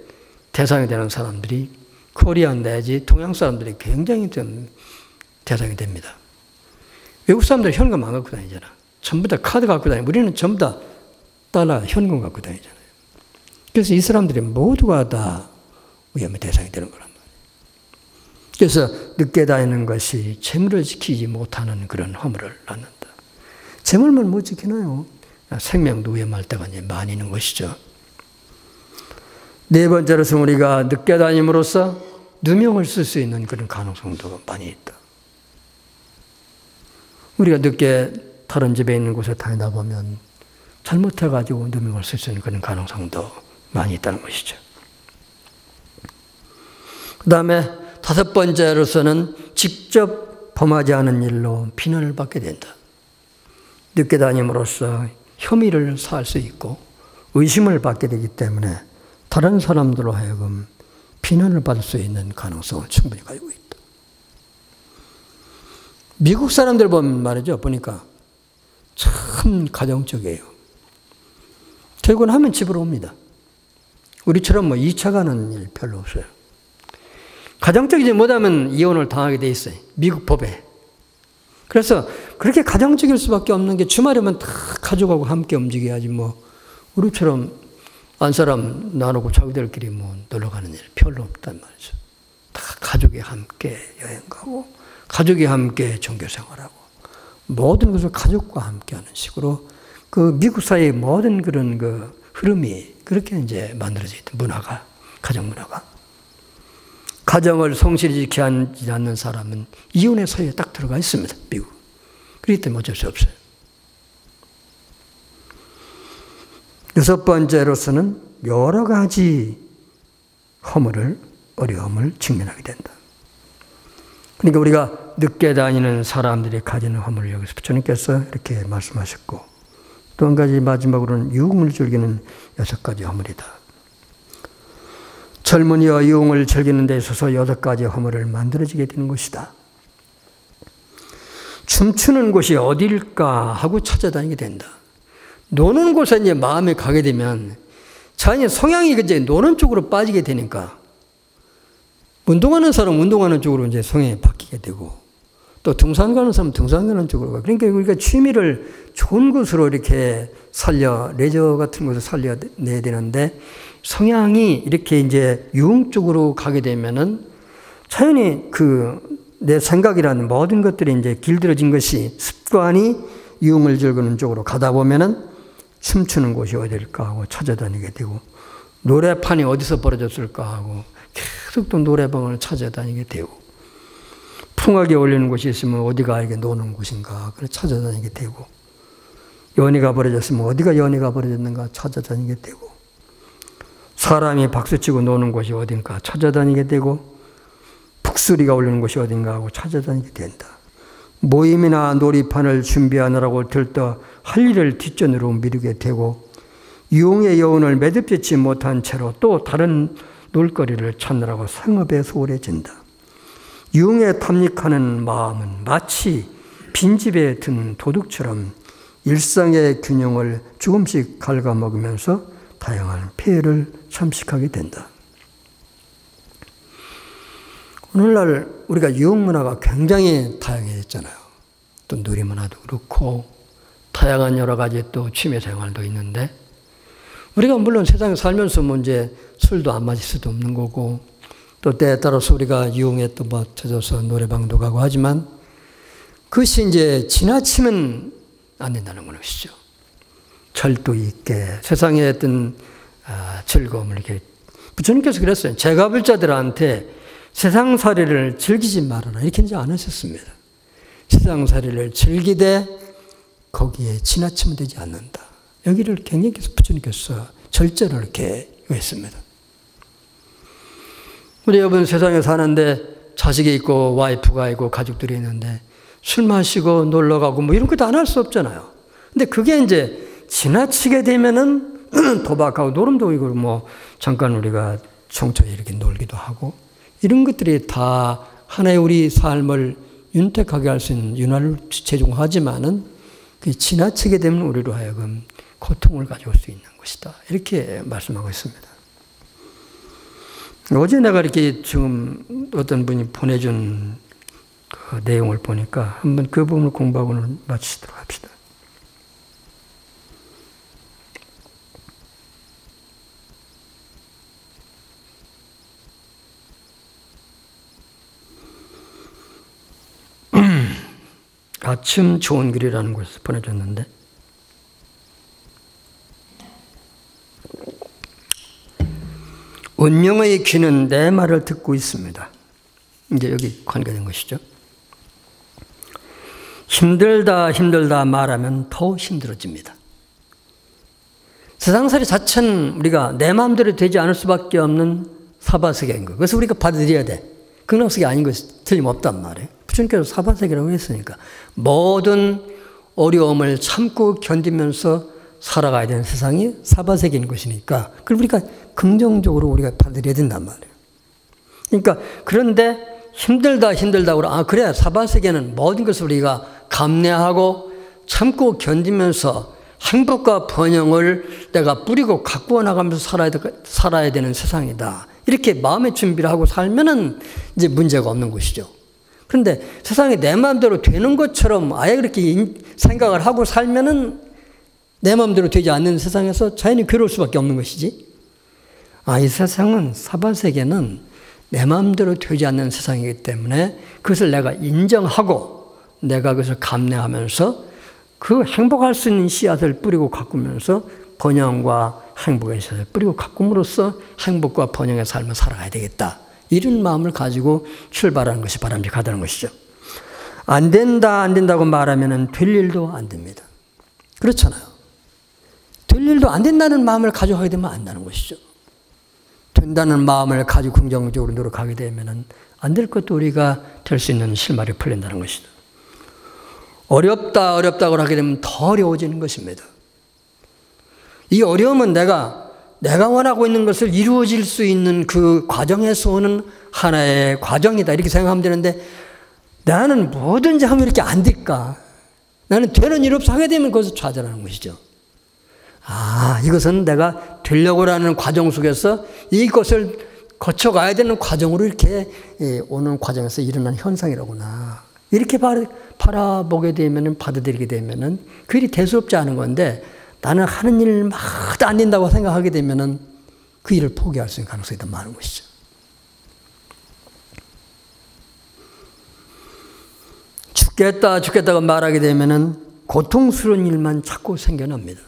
대상이 되는 사람들이 코리안 내지 동양 사람들이 굉장히 좀 대상이 됩니다. 외국 사람들은 현금 안 갖고 다니잖아. 전부 다 카드 갖고 다니고 우리는 전부 다 달러 현금 갖고 다니잖아요. 그래서 이 사람들이 모두가 다 위험의 대상이 되는 거란 말이에요. 그래서 늦게 다니는 것이 재물을 지키지 못하는 그런 허물을 낳는다. 재물만 못 지키나요? 생명도 위험할 때가 이제 많이 있는 것이죠. 네 번째로서 우리가 늦게 다님으로써 누명을 쓸 수 있는 그런 가능성도 많이 있다. 우리가 늦게 다른 집에 있는 곳에 다니다 보면 잘못해가지고 누명을 쓸 수 있는 그런 가능성도 많이 있다는 것이죠. 그 다음에 다섯 번째로서는 직접 범하지 않은 일로 비난을 받게 된다. 늦게 다님으로써 혐의를 사할 수 있고 의심을 받게 되기 때문에 다른 사람들로 하여금 비난을 받을 수 있는 가능성을 충분히 가지고 있다. 미국 사람들 보면 말이죠. 보니까 참 가정적이에요. 결국은 집으로 옵니다. 우리처럼 2차 가는 일 별로 없어요. 가정적이지 못하면 이혼을 당하게 돼 있어요. 미국 법에. 그래서 그렇게 가정적일 수밖에 없는 게 주말이면 다 가족하고 함께 움직여야지 우리처럼 안 사람 나누고 자기들끼리 놀러 가는 일 별로 없단 말이죠. 다 가족이 함께 여행 가고 가족이 함께 종교 생활하고 모든 것을 가족과 함께 하는 식으로 그 미국 사회의 모든 그런 그 흐름이 그렇게 이제 만들어져 있던 문화가, 가정 문화가. 가정을 성실히 지키지 않는 사람은 이혼의 사회에 딱 들어가 있습니다. 미국. 그렇기 때문에 어쩔 수 없어요. 여섯 번째로서는 여러 가지 어려움을 직면하게 된다. 그러니까 우리가 늦게 다니는 사람들이 가지는 허물을 여기서 부처님께서 이렇게 말씀하셨고, 또 한 가지 마지막으로는 유흥을 즐기는 6가지 허물이다. 젊은이와 유흥을 즐기는 데 있어서 6가지 허물을 만들어지게 되는 것이다. 춤추는 곳이 어딜까 하고 찾아다니게 된다. 노는 곳에 이제 마음이 가게 되면 자연히 성향이 이제 노는 쪽으로 빠지게 되니까 운동하는 사람 운동하는 쪽으로 이제 성향이 바뀌게 되고 또 등산 가는 사람 등산 가는 쪽으로 가. 그러니까 우리가 취미를 좋은 것으로 이렇게 레저 같은 것을 살려내야 되는데 성향이 이렇게 이제 유흥 쪽으로 가게 되면은 자연히 내 생각이라는 모든 것들이 이제 길들여진 것이 습관이 유흥을 즐기는 쪽으로 가다 보면은 춤추는 곳이 어딜까 하고 찾아다니게 되고 노래판이 어디서 벌어졌을까 하고 계속 또 노래방을 찾아다니게 되고 풍악이 올리는 곳이 있으면 어디가 이게 노는 곳인가 그래 찾아다니게 되고 연희가 벌어졌으면 어디가 연희가 벌어졌는가 찾아다니게 되고 사람이 박수치고 노는 곳이 어딘가 찾아다니게 되고 북소리가 울리는 곳이 어딘가 하고 찾아다니게 된다. 모임이나 놀이판을 준비하느라고 들떠 할 일을 뒷전으로 미루게 되고 유흥의 여운을 매듭짓지 못한 채로 또 다른 놀거리를 찾느라고 생업에 소홀해진다. 유흥에 탐닉하는 마음은 마치 빈집에 든 도둑처럼 일상의 균형을 조금씩 갉아먹으면서 다양한 폐해를 참식하게 된다. 오늘날 우리가 유흥 문화가 굉장히 다양해졌잖아요. 또 놀이 문화도 그렇고 다양한 여러 가지 또 취미 생활도 있는데 우리가 물론 세상에 살면서 이제 술도 안 마실 수도 없는 거고 또 때에 따라서 우리가 유흥에 또 젖어서 노래방도 가고 하지만 그것이 이제 지나치면 안 된다는 것이죠. 절도 있게 세상의 어떤 즐거움을 이렇게 부처님께서 그랬어요. 제가불자들한테 세상살이를 즐기지 말아라 이렇게 이제 안 하셨습니다. 세상살이를 즐기되 거기에 지나치면 되지 않는다. 여기를 굉장히 부처님께서 절제를 이렇게 했습니다. 우리 여러분 세상에 사는데 자식이 있고 와이프가 있고 가족들이 있는데 술 마시고 놀러 가고 이런 것도 안 할 수 없잖아요. 근데 그게 이제 지나치게 되면은 도박하고 노름도 이거 잠깐 우리가 청초에 이렇게 놀기도 하고 이런 것들이 다 하나의 우리 삶을 윤택하게 할 수 있는 윤활을 제공하지만은 그 지나치게 되면 우리로 하여금 고통을 가져올 수 있는 것이다. 이렇게 말씀하고 있습니다. 어제 내가 이렇게 지금 어떤 분이 보내준 그 내용을 보니까 한번 그 부분을 공부하고는 마치도록 합시다. 아침 좋은 길이라는 곳에서 보내줬는데, 운명의 귀는 내 말을 듣고 있습니다. 이제 여기 관계된 것이죠. 힘들다 말하면 더 힘들어집니다. 세상살이 자체는 우리가 내 마음대로 되지 않을 수밖에 없는 사바세계인 거. 그래서 우리가 받아들여야 돼. 극락세계 아닌 것이 틀림없단 말이에요. 부처님께서 사바세계라고 했으니까 모든 어려움을 참고 견디면서 살아가야 되는 세상이 사바세계인 것이니까 그걸 우리가 긍정적으로 우리가 받아들여야 된단 말이에요. 그러니까 그런데 힘들다 그래 사바세계는 모든 것을 우리가 감내하고 참고 견디면서 행복과 번영을 내가 뿌리고 가꾸어 나가면서 살아야 되는 세상이다. 이렇게 마음의 준비를 하고 살면은 이제 문제가 없는 것이죠. 그런데 세상이 내 마음대로 되는 것처럼 아예 그렇게 생각을 하고 살면은 내 마음대로 되지 않는 세상에서 자연히 괴로울 수밖에 없는 것이지. 이 세상은 사바세계는 내 마음대로 되지 않는 세상이기 때문에 그것을 내가 인정하고 내가 그것을 감내하면서 그 행복할 수 있는 씨앗을 뿌리고 가꾸면서 번영과 행복의 씨앗을 뿌리고 가꿈으로써 행복과 번영의 삶을 살아가야 되겠다. 이런 마음을 가지고 출발하는 것이 바람직하다는 것이죠. 안 된다고 말하면 될 일도 안 됩니다. 그렇잖아요. 될 일도 안 된다는 마음을 가지고 하게 되면 안 되는 것이죠. 된다는 마음을 가지고 긍정적으로 노력하게 되면 안 될 것도 우리가 될 수 있는 실마리가 풀린다는 것이죠. 어렵다고 하게 되면 더 어려워지는 것입니다. 이 어려움은 내가 원하고 있는 것을 이루어질 수 있는 그 과정에서 오는 하나의 과정이다. 이렇게 생각하면 되는데 나는 뭐든지 하면 이렇게 안 될까? 나는 되는 일 없어 하게 되면 거기서 좌절하는 것이죠. 이것은 내가 되려고 하는 과정 속에서 이것을 거쳐가야 되는 과정으로 이렇게 오는 과정에서 일어난 현상이라구나. 이렇게 바라보게 되면, 받아들이게 되면 그 일이 대수롭지 않은 건데 나는 하는 일마다 안 된다고 생각하게 되면 그 일을 포기할 수 있는 가능성이 더 많은 것이죠. 죽겠다고 말하게 되면 고통스러운 일만 자꾸 생겨납니다.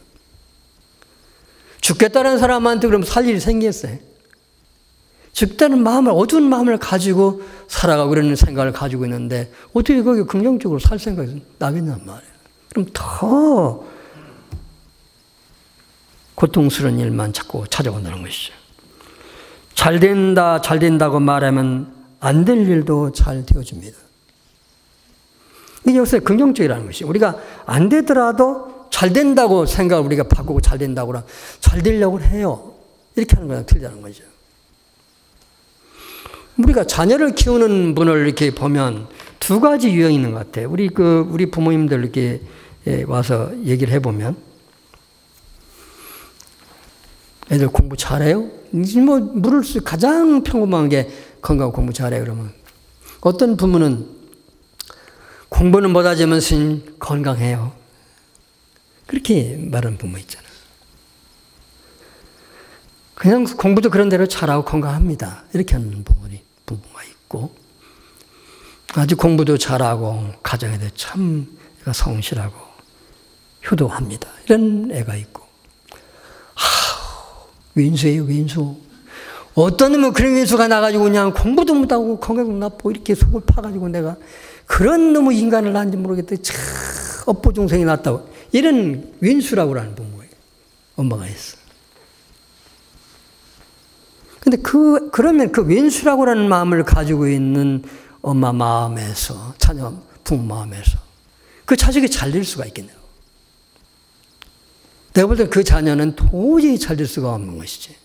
죽겠다는 사람한테 그럼 살 일이 생겼어요. 죽다는 마음을, 어두운 마음을 가지고 살아가고 그러는 생각을 가지고 있는데 어떻게 거기 긍정적으로 살 생각이 나겠냔 말이에요. 그럼 더 고통스러운 일만 자꾸 찾아온다는 것이죠. 잘 된다고 말하면 안 될 일도 잘 되어집니다. 이게 여기서 긍정적이라는 것이 우리가 안 되더라도 잘 된다고 생각을 우리가 바꾸고 잘 된다고 잘 되려고 해요. 이렇게 하는 거랑 틀리다는 거죠. 우리가 자녀를 키우는 분을 이렇게 보면 두 가지 유형이 있는 것 같아요. 우리 부모님들 이렇게 와서 얘기를 해보면 애들 공부 잘해요? 물을 수 가장 평범한 게 건강 공부 잘해요. 그러면 어떤 부모는 공부는 못하지만 스님 건강해요. 그렇게 말하는 부모 있잖아요. 그냥 공부도 그런 대로 잘하고 건강합니다. 이렇게 하는 부모가 있고 아주 공부도 잘하고 가정에 대해 참 성실하고 효도합니다. 이런 애가 있고 왼수예요, 왼수. 어떤 놈은 그런 왼수가 나가지고 그냥 공부도 못하고 건강도 나쁘고 이렇게 속을 파가지고 내가 그런 놈의 인간을 낳은지 모르겠다. 참 업보중생이 낳았다고. 이런 왼수라고 하는 부모예요. 엄마가 했어. 근데 그러면 그 왼수라고 하는 마음을 가지고 있는 엄마 마음에서, 자녀, 부모 마음에서 그 자식이 잘 될 수가 있겠네요. 내가 볼 때 그 자녀는 도저히 잘 될 수가 없는 것이지.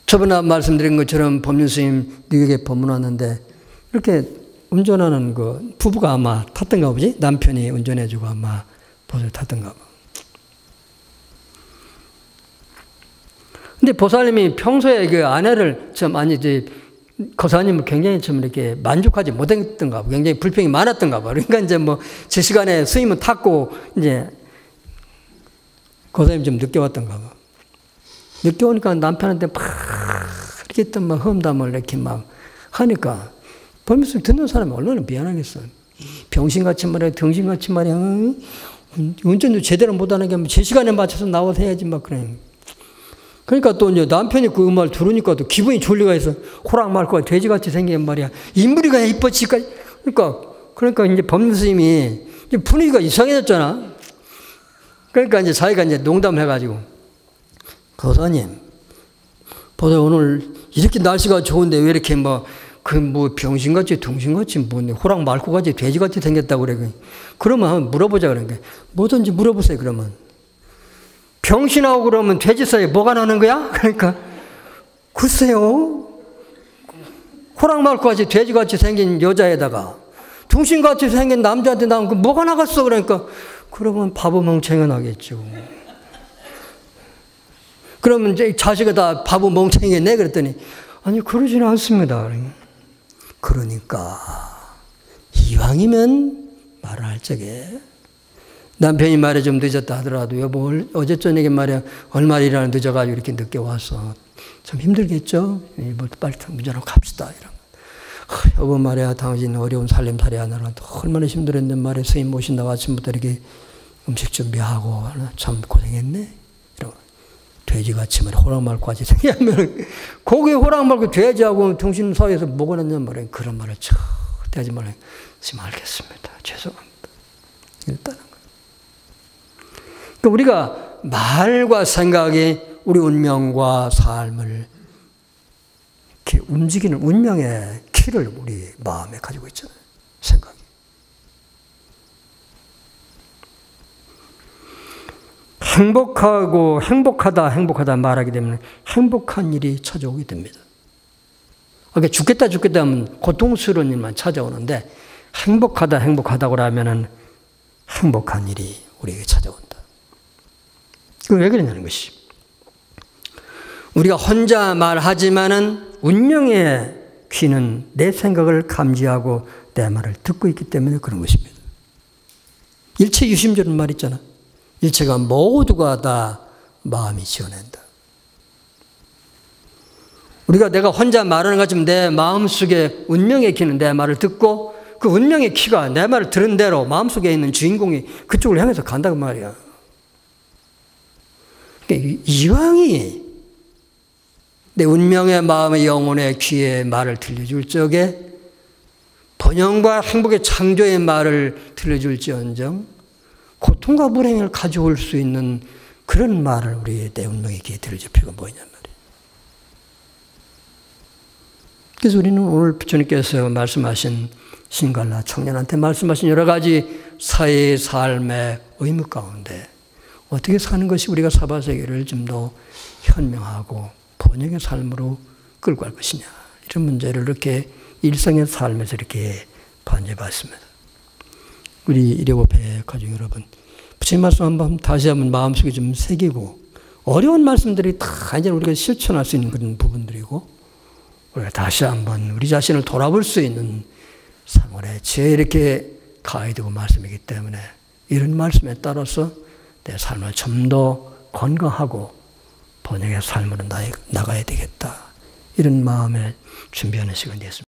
저번에 말씀드린 것처럼 법륜스님 뉴욕에 법문 왔는데 이렇게 운전하는 그 부부가 아마 탔던가 보지? 남편이 운전해주고 아마 보살 탔던가 봐. 근데 보살님이 평소에 그 아내를 거사님을 굉장히 좀 이렇게 만족하지 못했던가 봐. 굉장히 불평이 많았던가 봐. 그러니까 이제 제 시간에 스님은 탔고 이제 거사님 좀 늦게 왔던가 봐. 늦게 오니까 남편한테 막 이렇게 또 험담을 이렇게 막 하니까 법륜스님 듣는 사람이 얼마나 미안하겠어요. 병신같이 말이야, 등신같이 말이야. 운전도 제대로 못하는 게 제 시간에 맞춰서 나와서 해야지 막 그래. 그러니까 또 이제 남편이 그 말 들으니까 또 기분이 졸리가 해서 호랑 말고 돼지같이 생긴 말이야. 인물이가 이뻐지까. 그러니까 이제 법문 스님이 이제 분위기가 이상해졌잖아. 그러니까 이제 자기가 이제 농담을 해가지고, 거사님, 보다 오늘 이렇게 날씨가 좋은데 왜 이렇게 병신같이 둥신같이 호랑 말고같이 돼지같이 생겼다고 그래. 그러면 물어보자 그러니까. 뭐든지 물어보세요 그러면. 병신하고 그러면 돼지 사이에 뭐가 나는 거야? 그러니까 글쎄요. 호랑 말고같이 돼지같이 생긴 여자에다가 둥신같이 생긴 남자한테 나오면 뭐가 나갔어? 그러니까 그러면 바보 멍청이가 나겠죠. 그러면 이제 자식이 다 바보 멍청이겠네? 그랬더니 아니 그러지는 않습니다. 그러니까 이왕이면 말을 할 적에 남편이 말에 좀 늦었다 하더라도 여보 어제 저녁에 말이야 얼마나 늦어가지고 이렇게 늦게 와서 좀 힘들겠죠? 빨리 운전하고 갑시다. 이러면 여보 말이야 당신 어려운 살림살이 하느라 얼마나 힘들었는데 말이야 스님 모신다고 아침부터 이렇게 음식 준비하고 참 고생했네. 이러고 돼지같이 말이야 호랑 말고같이 생기면 거기에 호랑 말고 돼지하고 등신 사이에서 뭐가 났냔 말이야. 그런 말을 절대 하지 말아요. 스님 알겠습니다. 죄송합니다. 일단은 그러니까 우리가 말과 생각이 우리 운명과 삶을 이렇게 움직이는 운명의 키를 우리 마음에 가지고 있잖아요. 생각이. 행복하다 말하게 되면 행복한 일이 찾아오게 됩니다. 그러니까 죽겠다 하면 고통스러운 일만 찾아오는데 행복하다고 하면은 행복한 일이 우리에게 찾아온다. 왜 그러냐는 것이. 우리가 혼자 말하지만은 운명의 귀는 내 생각을 감지하고 내 말을 듣고 있기 때문에 그런 것입니다. 일체 유심조라는 말 있잖아. 일체가 모두가 다 마음이 지어낸다. 내가 혼자 말하는 것처럼 내 마음속에 운명의 귀는 내 말을 듣고 그 운명의 귀가 내 말을 들은 대로 마음속에 있는 주인공이 그쪽을 향해서 간다고 말이야. 이왕이 내 운명의 마음의 영혼의 귀에 말을 들려줄 적에 번영과 행복의 창조의 말을 들려줄지언정 고통과 불행을 가져올 수 있는 그런 말을 우리 내 운명의 귀에 들려줄 필요가 뭐냐 말이에요. 그래서 우리는 오늘 부처님께서 말씀하신 신갈라 청년한테 말씀하신 여러 가지 사회의 삶의 의무 가운데 어떻게 사는 것이 우리가 사바세계를 좀 더 현명하고 번영의 삶으로 끌고 갈 것이냐. 이런 문제를 이렇게 일상의 삶에서 이렇게 반영해봤습니다. 우리 일요일회 가족 여러분, 부처님 말씀 다시 한번 마음속에 좀 새기고 어려운 말씀들이 다 이제 우리가 실천할 수 있는 그런 부분들이고 우리가 다시 한번 우리 자신을 돌아볼 수 있는 생활에 제 이렇게 가이드고 말씀이기 때문에 이런 말씀에 따라서 내 삶을 좀 더 건강하고 번영의 삶으로 나가야 되겠다. 이런 마음에 준비하는 시간이 됐습니다.